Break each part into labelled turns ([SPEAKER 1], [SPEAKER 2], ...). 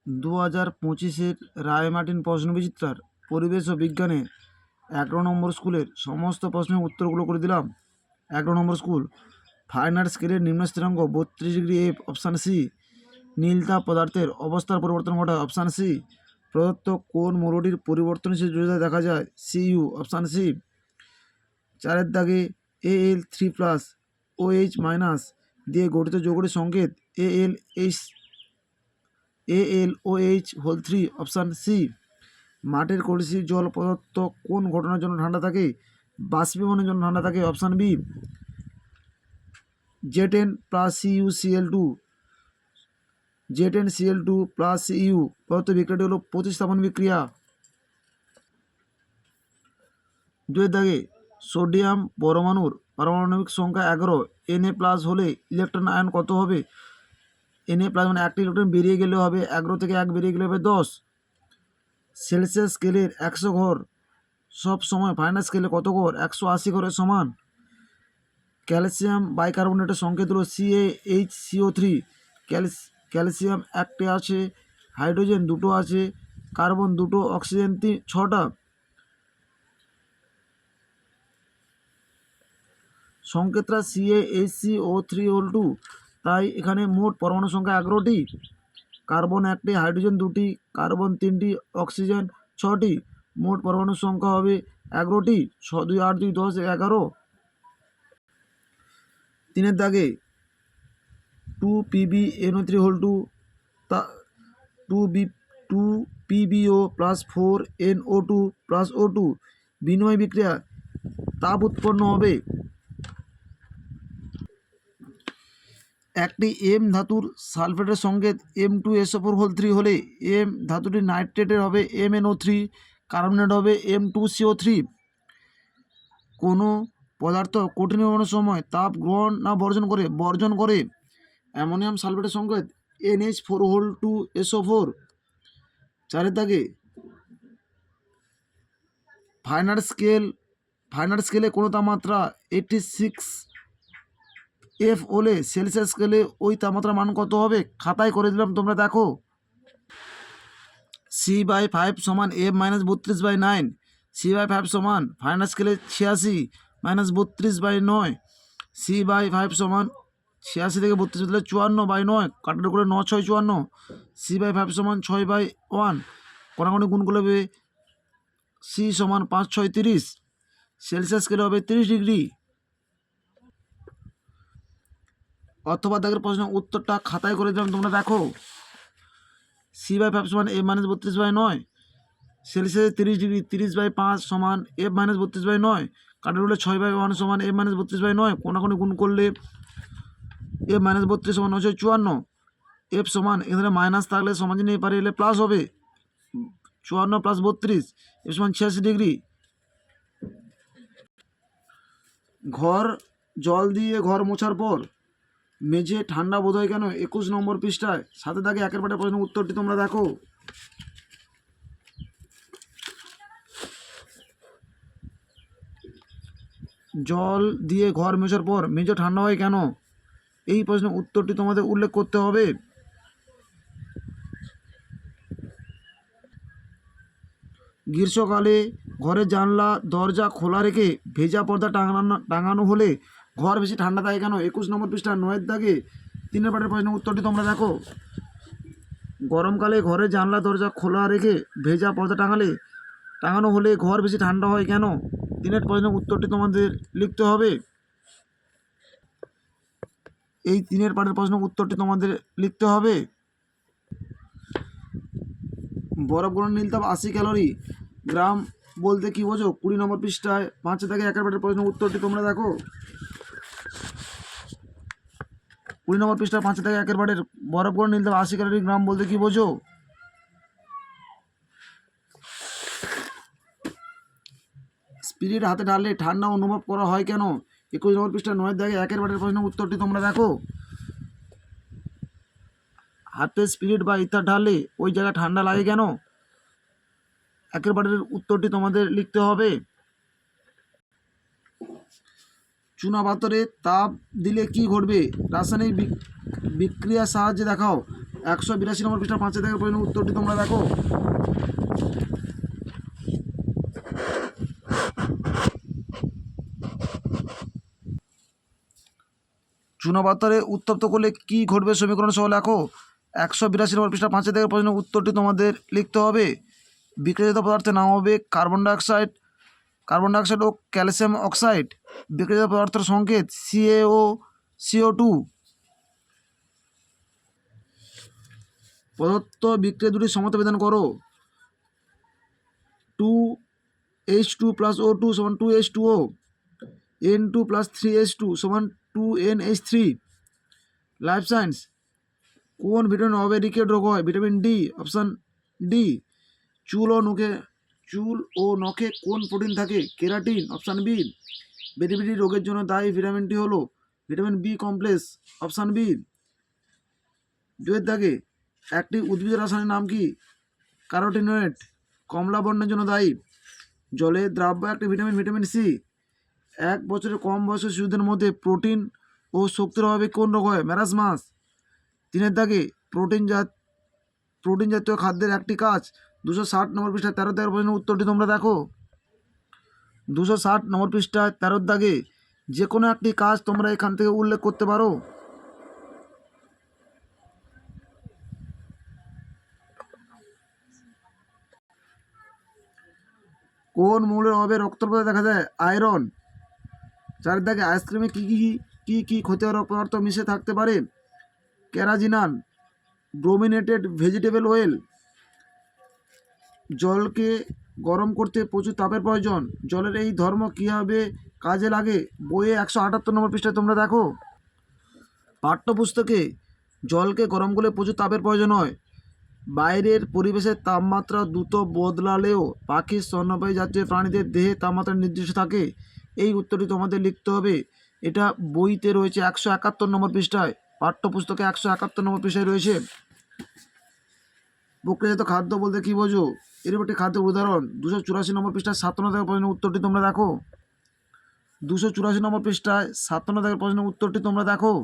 [SPEAKER 1] 2025-এর রায়মার্টিন প্রশ্নবিচিত্রার পরিবেশ ও বিজ্ঞানে 11 নম্বর স্কুলের সমস্ত প্রশ্নের উত্তরগুলো করে দিলাম। 11 নম্বর স্কুল, ফাইনার স্কেলের নিম্ন স্থিরাঙ্ক 32 ডিগ্রি এফ, অপশান সি। নীল তাপ পদার্থের অবস্থার পরিবর্তন ঘটায়, অপশান সি। প্রদত্ত কোন মৌলটির পরিবর্তনশীল যোজনা দেখা যায়, সিইউ, অপশান সি। 4 দাগে Al3+ OH- দিয়ে গঠিত যৌগটির সংকেত AlOH3, অপশান সি। মাটির কলসির জল প্রদত্ত কোন ঘটনার জন্য ঠান্ডা থাকে, বাষ্পীভবনের জন্য ঠান্ডা থাকে, অপশান বি। Z10+CuCl2 Z10Cl2+Cu প্রদত্ত বিক্রিয়াটি হলো প্রতিস্থাপন বিক্রিয়া। 2 দাগে সোডিয়াম পরমাণুর পারমাণবিক সংখ্যা 11, Na+ হলে ইলেকট্রন আয়ন কত হবে? Na+ মানে একটা ইলেকট্রন বেরিয়ে গেলে হবে 11 থেকে 1 বেরিয়ে গেলে হবে 10। সেলসিয়াস স্কেলের 100 ঘর সব সময় ফাইনাল স্কেলে কত ঘর? 180 ঘরের সমান। ক্যালসিয়াম বাইকার্বনেটের সংকেত হলো CaHCO3। ক্যালসিয়াম একটি আছে, হাইড্রোজেন দুটো আছে, কার্বন দুটো, অক্সিজেন 6টা। সংকেতটা CaHCO3 তাই এখানে মোট পরমাণু সংখ্যা 11টি। কার্বন একটি, হাইড্রোজেন দুটি, কার্বন 3টি, অক্সিজেন 6টি। মোট পরমাণুর সংখ্যা হবে 11টি। 6 2 8 2 10 11। 3 দাগে 2PbNO3 তা 2PbO plus 4NO2 plus O2 বিনিময় বিক্রিয়া তাপ উৎপন্ন হবে। একটি M ধাতুর সালফেটের সংকেত M2SO4 হলে M ধাতুটি নাইট্রেটের হবে MnO3, কার্বনেট হবে M2CO3। কোনো পদার্থ কঠিন নির্মাণের সময় তাপ গ্রহণ না বর্জন করে। অ্যামোনিয়াম সালফেটের সংকেত NH4 4 দাগে ফাইনার স্কেলে কোনো তাপমাত্রা 86 F হলে সেলসিয়াস স্কেলে ওই তাপমাত্রার মান কত হবে? খাতায় করে দিলাম, তোমরা দেখো। C/5 সমান F-32/9। C/5 সমান ফাইনাল স্কেলে 86 -32/9। C/5 সমান 86 থেকে 32 দিলে 54/9, কাটার করে 9 6 54। C/5 সমান 6/1, কোনাকুনি গুণ করলে হবে C সমান 5 6 30। সেলসিয়াস স্কেলে হবে 30 ডিগ্রি। অথবা দাগের প্রশ্ন উত্তরটা খাতায় করে দিলাম, তোমরা দেখো। C/5 সমান F-32/9, সেলসিয়াসে 30 ডিগ্রি, 30/5 সমান F-32/9, কাটার করলে 6/1 সমান F-32/9, কোনাকুনি গুণ করলে F-32 সমান 9 6 54। F সমান এখানে মাইনাস থাকলে সমান চিহ্ন এপারে এলে প্লাস হবে, 54 + 32, F সমান 86 ডিগ্রি। ঘর জল দিয়ে ঘর মোছার পর মেঝে ঠান্ডা বোধ হয় কেন? 21 নম্বর পৃষ্ঠায় 7 দাগে 1 পাটের প্রশ্নের উত্তরটি তোমরা দেখো। জল দিয়ে ঘর মোছার পর মেঝে ঠান্ডা হয় কেন? এই প্রশ্নের উত্তরটি তোমাদের উল্লেখ করতে হবে। গ্রীষ্মকালে ঘরের জানলা দরজা খোলা রেখে ভেজা পর্দা টাঙানো হলে ঘর বেশি ঠান্ডা থাকে কেন? 21 নম্বর পৃষ্ঠা 9 দাগে 3 পাটের প্রশ্নের উত্তরটি তোমরা দেখো। গরমকালে ঘরের জানলা দরজা খোলা রেখে ভেজা পর্দা টাঙানো হলে ঘর বেশি ঠান্ডা হয় কেন? 3 প্রশ্নের উত্তরটি তোমাদের লিখতে হবে। এই 3 পাটের প্রশ্নের উত্তরটি তোমাদের লিখতে হবে। বরফ গরম নীল তাপ 80 ক্যালোরি গ্রাম বলতে কি বোঝো? 20 নম্বর পৃষ্ঠায় 5 থেকে 1 পাটের প্রশ্নের উত্তরটি তোমরা দেখো। 20 নম্বর পৃষ্ঠায় 5 থেকে 1 পাটের বরফ গরম নীল তাপ 80 ক্যালোরি গ্রাম বলতে কি বোঝো? স্পিরিট হাতে ঢাললে ঠান্ডা অনুভব করা হয় কেন? 21 নম্বর পৃষ্ঠা 9 দাগে 1 পাটের প্রশ্নের উত্তরটি তোমরা দেখো। হাতে স্পিরিট বা ইথার ঢাললে ওই জায়গায় ঠান্ডা লাগে কেন? 1 পাটের উত্তরটি তোমাদের লিখতে হবে। চুনা পাথরে তাপ দিলে কি ঘটবে? রাসায়নিক বিক্রিয়ার সাহায্যে দেখাও। 182 নম্বর পৃষ্ঠা 5 দাগের প্রশ্নের উত্তরটি তোমরা দেখো। চুনাপাথরে উত্তপ্ত করলে কি ঘটবে সমীকরণ সহ লেখো। 182 নম্বর পৃষ্ঠা 5 দাগের প্রশ্নের উত্তরটি তোমাদের লিখতে হবে। বিক্রিয়ত পদার্থের নাম হবে কার্বন ডাইঅক্সাইড ও ক্যালসিয়াম অক্সাইড। বিক্রিয়ত পদার্থের সংকেত CO2। প্রদত্ত বিক্রিয়া দুটি সমতা বিধান করো। 2H2 + O2 = 2H2O, N2 + 3H2 = 2NH3। Life science, কোন ভিটামিন অভাবে রিকেট রোগ হয়? Vitamin D, option D. চুল ও নখে কোন প্রোটিন থাকে? Keratin, option B. বেরিবেরি রোগের জন্য দায়ী ভিটামিনটি হলো vitamin B complex, option B. 2 দাগে একটি উদ্ভিদ রাসায়নিক নাম কি? ক্যারোটিনয়েড। কমলা বর্ণের জন্য দায়ী জলে দ্রাব্য একটি ভিটামিন সি। 1 বছরের কম বয়সের শিশুদের মধ্যে প্রোটিন ও শক্তির অভাবে কোন রোগ হয়? ম্যারাসমাস। 3 দাগে প্রোটিন জাতীয় খাদ্যের একটি কাজ। 260 নম্বর পৃষ্ঠা 13 দাগের প্রশ্নের উত্তরটি তোমরা দেখো। 260 নম্বর পৃষ্ঠায় 13 দাগে যে কোনো একটি কাজ তোমরা এখান থেকে উল্লেখ করতে পারো। কোন মৌলের অভাবে রক্তপ্রবাহ দেখা যায়? আয়রন। 4 দাগে আইসক্রিমে কি ক্ষতিকারক পদার্থ মিশে থাকতে পারে? ক্যারাজিনান, ব্রোমিনেটেড ভেজিটেবল অয়েল। জলকে গরম করতে প্রচুর তাপের প্রয়োজন। জলের এই ধর্ম কীভাবে কাজে লাগে? বইয়ে 178 নম্বর পৃষ্ঠায় তোমরা দেখো। পাঠ্যপুস্তকে জলকে গরম করলে প্রচুর তাপের প্রয়োজন হয়। বাইরের পরিবেশের তাপমাত্রা দ্রুত বদলালেও পাখি, স্তন্যপায়ী জাতীয় প্রাণীদের দেহে তাপমাত্রা নির্দিষ্ট থাকে। এই উত্তরটি তোমাদের লিখতে হবে। এটা বইতে রয়েছে 171 নম্বর পৃষ্ঠায়, পাঠ্যপুস্তকে 171 নম্বর পৃষ্ঠায় রয়েছে। প্রক্রিয়াজাত খাদ্য বলতে কী বোঝো? এর একটি খাদ্যের উদাহরণ। 284 নম্বর পৃষ্ঠায় 57 দাগের প্রশ্নের উত্তরটি তোমরা দেখো। 284 নম্বর পৃষ্ঠায় 57 দাগের প্রশ্নের উত্তরটি তোমরা দেখো।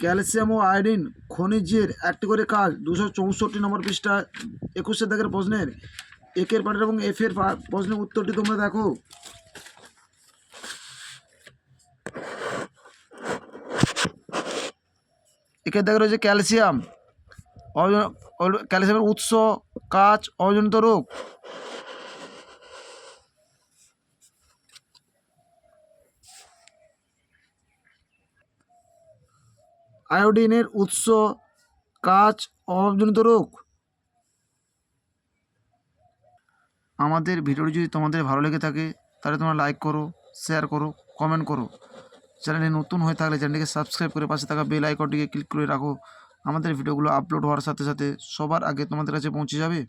[SPEAKER 1] ক্যালসিয়াম ও আয়োডিন খনিজের একটি করে কাজ। 264 নম্বর পৃষ্ঠায় 21 দাগের প্রশ্নের একের পাঠের এবং এফের প্রশ্নের উত্তরটি তোমরা দেখো। একের দাগে রয়েছে ক্যালসিয়াম, ক্যালসিয়ামের উৎস, কাজ, অজনিত রোগ। আয়োডিনের উৎস, কাজ, অভাবজনিত রোগ। আমাদের ভিডিওটি যদি তোমাদের ভালো লেগে থাকে তাহলে তোমরা লাইক করো, শেয়ার করো, কমেন্ট করো। চ্যানেলে নতুন হয়ে থাকলে চ্যানেলটিকে সাবস্ক্রাইব করে পাশে থাকা বেল আইকনটিকে ক্লিক করে রাখো। আমাদের ভিডিওগুলো আপলোড হওয়ার সাথে সাথে সবার আগে তোমাদের কাছে পৌঁছে যাবে।